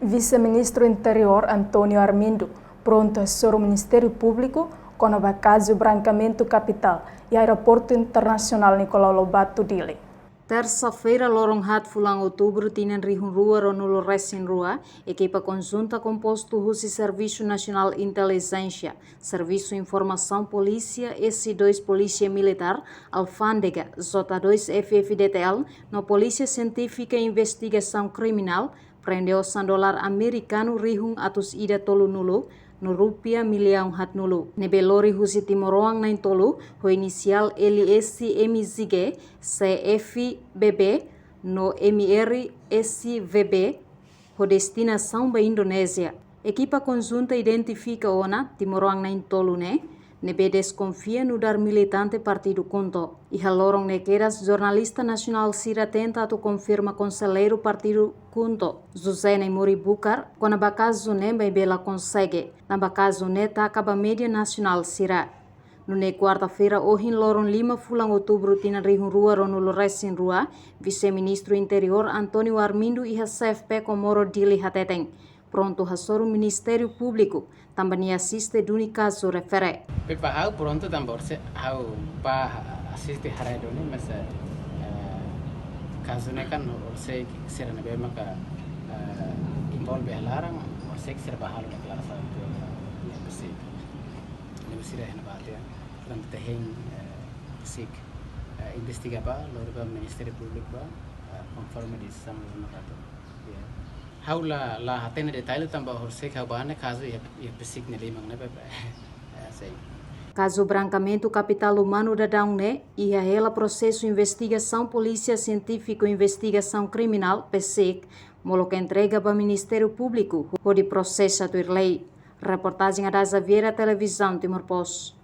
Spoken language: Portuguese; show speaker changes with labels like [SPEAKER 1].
[SPEAKER 1] Vice-Ministro Interior Antônio Armindo pronto a ser o Ministério Público com o caso de branqueamento capital e Aeroporto Internacional Nicolau Lobato Dili.
[SPEAKER 2] Terça-feira, lorong hat fulang outubro, tinan rihun rua ronulo resin rua, equipa conjunta composto Rusi Serviço Nacional Inteligência, Serviço Informação Polícia, S2 Polícia Militar, Alfândega, J2 FFDTL, no Polícia Científica e Investigação Criminal, prendeu $100 americano rihung atus ida tolu nulo, no rupia milhão hat nulu. Nebelori husi timoroang nain tolu, ho inisial LSC MZG, CFBB, no MR SVB, ho destinação ba Indonésia. Equipa conjunta identifica ona timoroang nain tolu nebe desconfia no dar militante partido Kunto. E halorong nequeras jornalista nacional Sira tenta to confirma conselheiro partido Kunto, José Neymuri Bucar, quando abacaso bem bela consegue, na abacaso tá acaba média nacional Sira. No quarta-feira, ohin lorong 5 fulang outubro tina rihun rua ronulo resin rua, vice-ministro interior Antônio Armindo e a CFP Comoro Dili Hateteng. Pronto a ser o Ministério Público, também assiste duni caso refere.
[SPEAKER 3] Pepa hau pronto tambor se hau pa assiste haradoni mas caso ne kan orse serana be maka involve larang orse ser bahal deklara sa ne besi rehna batia dan teheng sik investiga ba lorba Ministério Público conforme decisão do mercado. Hau la hatena detail tambah orse ka bane caso e besik ne limang ne pepa sei.
[SPEAKER 2] Caso branqueamento capital humano da Daune e ela processo investigação polícia científico investigação criminal PSIC, molo que entrega para o Ministério Público o de processo do lei. Reportagem da Xaviera Televisão Timor Post.